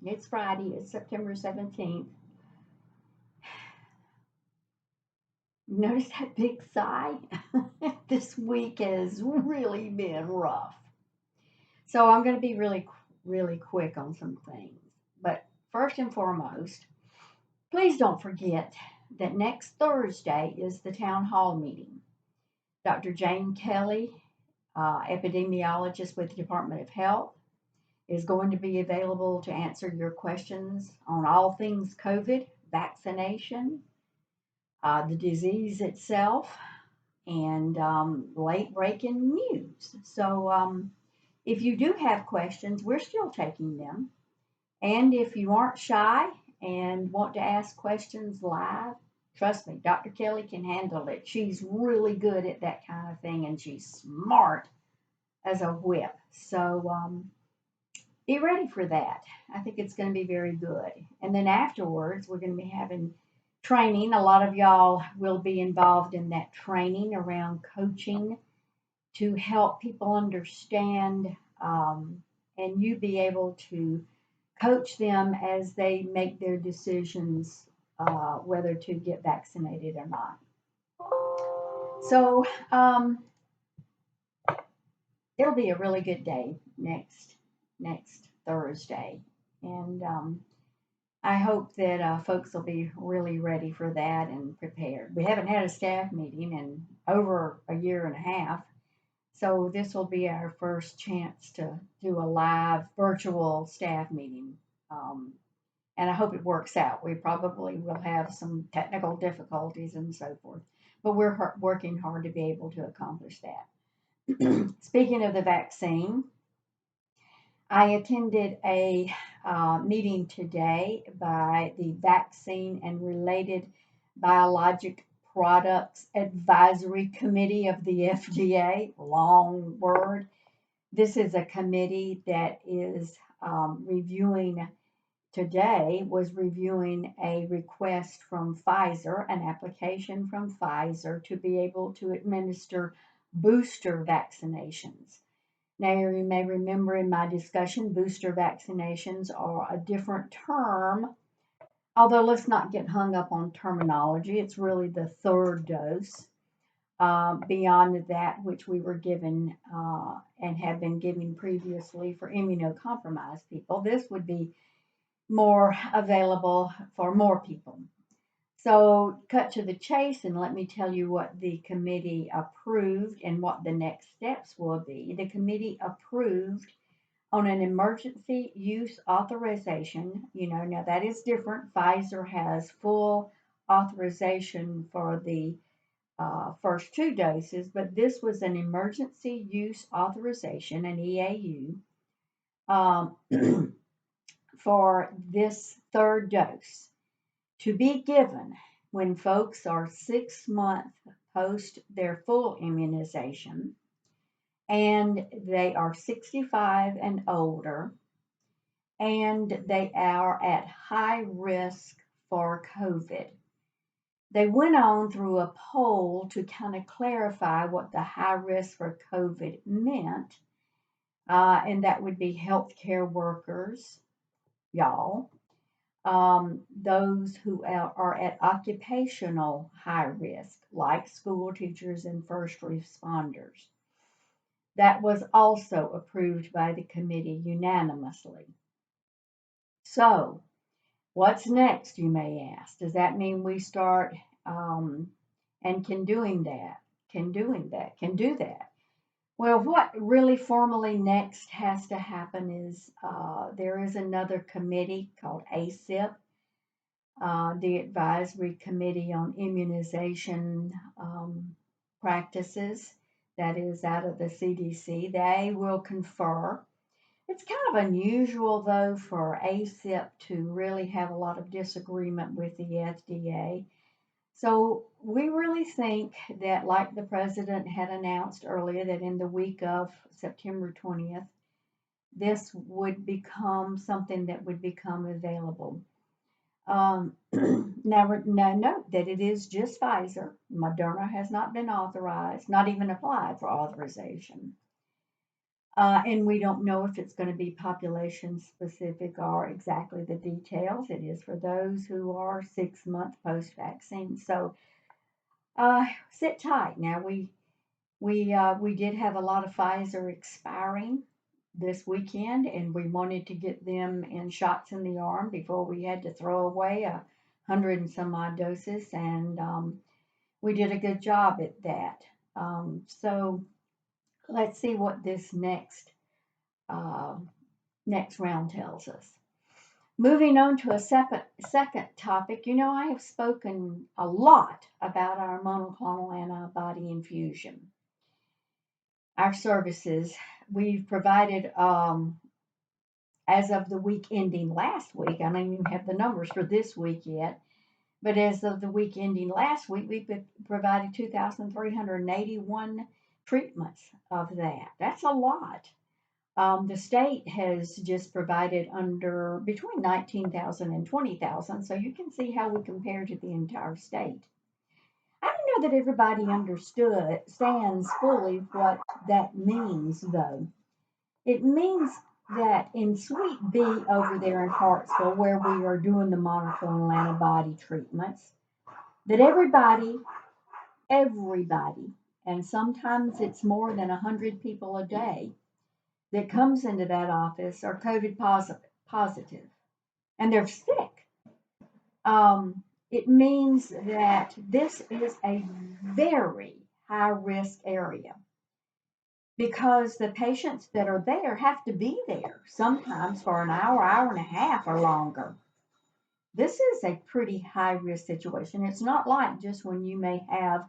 It's Friday. It's September 17th. Notice that big sigh? This week has really been rough. So I'm going to be really quick on some things. But first and foremost, please don't forget that next Thursday is the town hall meeting. Dr. Jane Kelly, epidemiologist with the Department of Health, is going to be available to answer your questions on all things COVID, vaccination, the disease itself, and late breaking news. So, if you do have questions, we're still taking them. And if you aren't shy and want to ask questions live, trust me, Dr. Kelly can handle it. She's really good at that kind of thing, and she's smart as a whip. So, be ready for that. I think it's going to be very good. And then afterwards, we're going to be having training. A lot of y'all will be involved in that training around coaching to help people understand and you be able to coach them as they make their decisions whether to get vaccinated or not. So it'll be a really good day next Thursday, and I hope that folks will be really ready for that and prepared. We haven't had a staff meeting in over a year and a half, so this will be our first chance to do a live virtual staff meeting. Um, and I hope it works out. We probably will have some technical difficulties and so forth, but we're working hard to be able to accomplish that. Speaking of the vaccine, I attended a meeting today by the Vaccine and Related Biologic Products Advisory Committee of the FDA. Long word. This is a committee that is reviewing today, was reviewing a request from Pfizer, an application from Pfizer to be able to administer booster vaccinations. Now, you may remember in my discussion, booster vaccinations are a different term, although let's not get hung up on terminology. It's really the third dose beyond that which we were given and have been given previously for immunocompromised people. This would be more available for more people. So, cut to the chase, and let me tell you what the committee approved and what the next steps will be. The committee approved on an emergency use authorization. Now that is different. Pfizer has full authorization for the first two doses, but this was an emergency use authorization, an EAU, um, for this third dose to be given when folks are 6 months post their full immunization and they are 65 and older and they are at high risk for COVID. They went on through a poll to kind of clarify what the high risk for COVID meant, and that would be healthcare workers, y'all, those who are at occupational high risk, like school teachers and first responders. That was also approved by the committee unanimously. So, what's next, you may ask? Does that mean we start and can do that? Well, what really formally next has to happen is there is another committee called ACIP, the Advisory Committee on Immunization Practices, that is out of the CDC. They will confer. It's kind of unusual, though, for ACIP to really have a lot of disagreement with the FDA. So we really think that, like the president had announced earlier, that in the week of September 20th, this would become something that would become available. Now note that it is just Pfizer. Moderna has not been authorized, not even applied for authorization. And we don't know if it's going to be population specific or exactly the details. It is for those who are 6 months post vaccine. So sit tight. Now we did have a lot of Pfizer expiring this weekend, and we wanted to get them in shots in the arm before we had to throw away 100 and some odd doses, and we did a good job at that. So let's see what this uh, next round tells us. Moving on to a second topic, I have spoken a lot about our monoclonal antibody infusion, our services. We've provided, as of the week ending last week, I don't even have the numbers for this week yet, but as of the week ending last week, we provided 2,381 treatments of that. That's a lot. The state has just provided under between 19,000 and 20,000, so you can see how we compare to the entire state. I don't know that everybody understands fully what that means, though. It means that in Suite B over there in Hartsville, where we are doing the monoclonal antibody treatments, that everybody, and sometimes it's more than 100 people a day that comes into that office are COVID positive, and they're sick. It means that this is a very high risk area because the patients that are there have to be there sometimes for an hour, hour and a half, or longer. This is a pretty high risk situation. It's not like just when you may have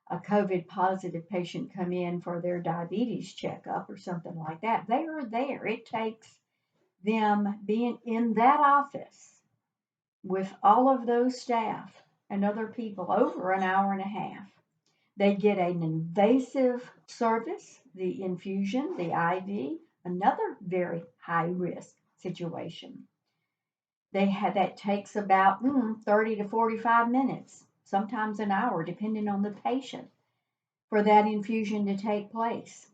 a COVID positive patient come in for their diabetes checkup or something like that. They are there. It takes them being in that office with all of those staff and other people over an hour and a half. They get an invasive service, the infusion, the IV, another very high risk situation. That takes about 30 to 45 minutes, sometimes an hour, depending on the patient, for that infusion to take place.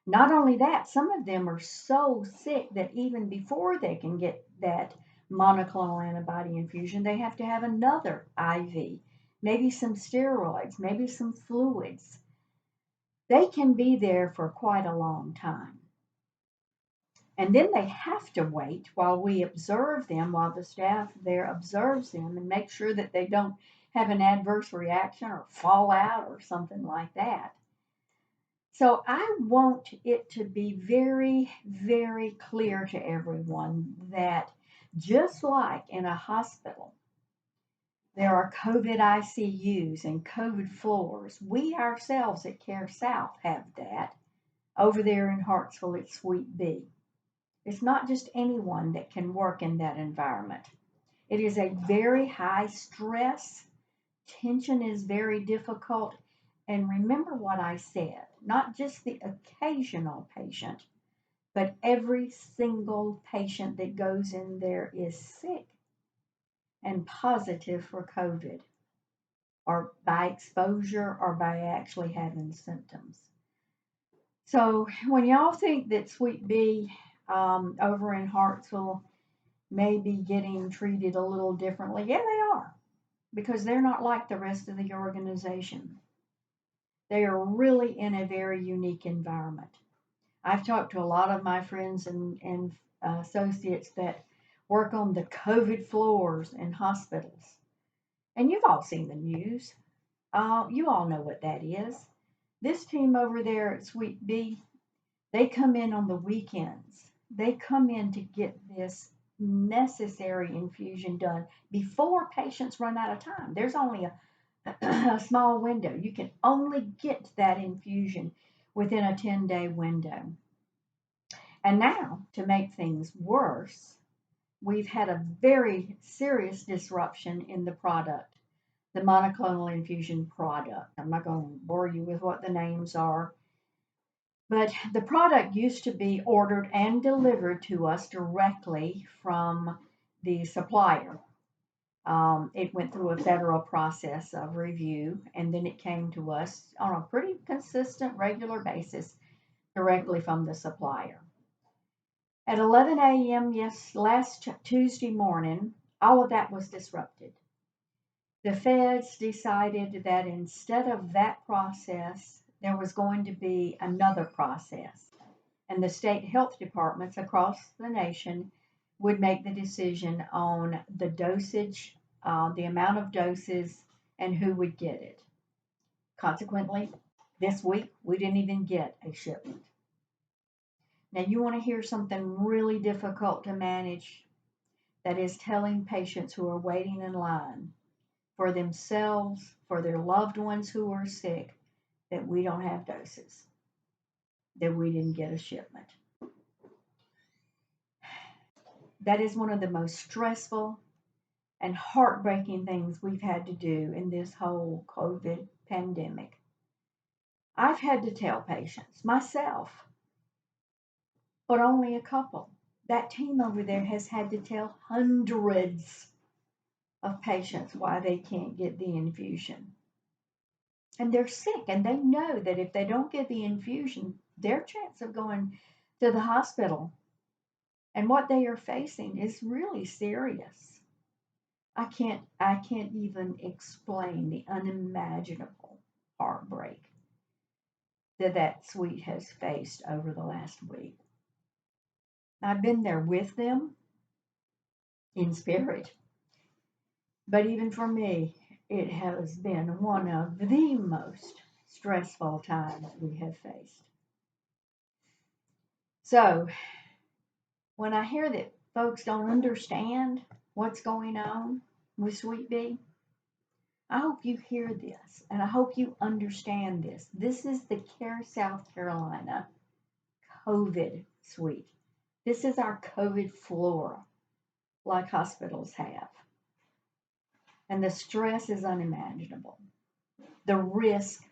Not only that, some of them are so sick that even before they can get that monoclonal antibody infusion, they have to have another IV, maybe some steroids, maybe some fluids. They can be there for quite a long time. And then they have to wait while we observe them, while the staff there observes them and make sure that they don't have an adverse reaction or fall out or something like that. So I want it to be very, very clear to everyone that just like in a hospital, there are COVID ICUs and COVID floors. We ourselves at Care South have that over there in Hartsville at Suite B. It's not just anyone that can work in that environment. It is a very high stress. Tension is very difficult. And remember what I said, not just the occasional patient, but every single patient that goes in there is sick and positive for COVID, or by exposure or by actually having symptoms. So when y'all think that Suite B over in Hartsville may be getting treated a little differently, yeah, they are, because they're not like the rest of the organization. They are really in a very unique environment. I've talked to a lot of my friends and associates that work on the COVID floors in hospitals. And you've all seen the news. You all know what that is. This team over there at Suite B, they come in on the weekends. They come in to get this necessary infusion done before patients run out of time. There's only a small window. You can only get that infusion within a 10-day window. And now, to make things worse, we've had a very serious disruption in the product, the monoclonal infusion product. I'm not going to bore you with what the names are, but the product used to be ordered and delivered to us directly from the supplier. It went through a federal process of review, and then it came to us on a pretty consistent, regular basis directly from the supplier. At 11 a.m. Last Tuesday morning, all of that was disrupted. The feds decided that instead of that process, there was going to be another process. And the state health departments across the nation would make the decision on the dosage, the amount of doses, and who would get it. Consequently, this week we didn't even get a shipment. Now, you want to hear something really difficult to manage? That is telling patients who are waiting in line for themselves, for their loved ones who are sick, that we don't have doses, that we didn't get a shipment. That is one of the most stressful and heartbreaking things we've had to do in this whole COVID pandemic. I've had to tell patients myself, but only a couple. That team over there has had to tell hundreds of patients why they can't get the infusion. And they're sick, and they know that if they don't get the infusion, their chance of going to the hospital and what they are facing is really serious. I can't even explain the unimaginable heartbreak that that suite has faced over the last week. I've been there with them in spirit, but even for me, it has been one of the most stressful times we have faced. So, when I hear that folks don't understand what's going on with Sweet Bee, I hope you hear this and I hope you understand this. This is the Care South Carolina COVID suite. This is our COVID floor, like hospitals have. And the stress is unimaginable. The risk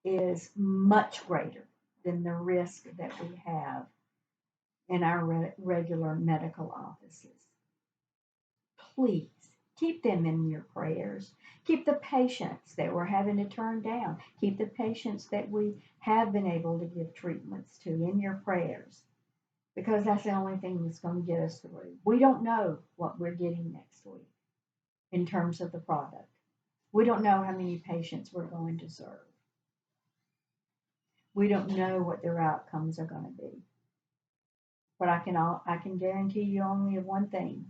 is much greater than the risk that we have in our regular medical offices. Please keep them in your prayers. Keep the patients that we're having to turn down. Keep the patients that we have been able to give treatments to in your prayers, because that's the only thing that's going to get us through. We don't know what we're getting next week in terms of the product. We don't know how many patients we're going to serve. We don't know what their outcomes are going to be. But I can guarantee you only one thing.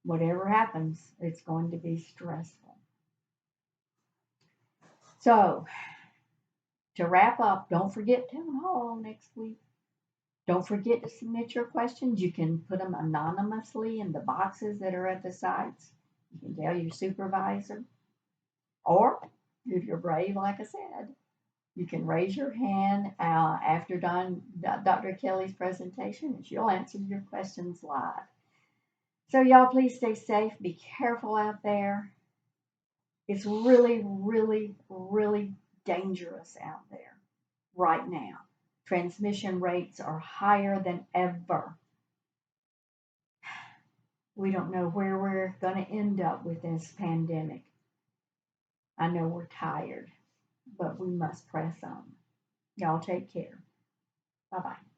Whatever happens, it's going to be stressful. So, to wrap up, don't forget Town Hall next week. Don't forget to submit your questions. You can put them anonymously in the boxes that are at the sites. You can tell your supervisor. Or, if you're brave, like I said, you can raise your hand after Dr. Kelly's presentation, and she'll answer your questions live. So, y'all, please stay safe. Be careful out there. It's really, really, really dangerous out there right now. Transmission rates are higher than ever. We don't know where we're going to end up with this pandemic. I know we're tired, but we must press on. Y'all take care. Bye bye.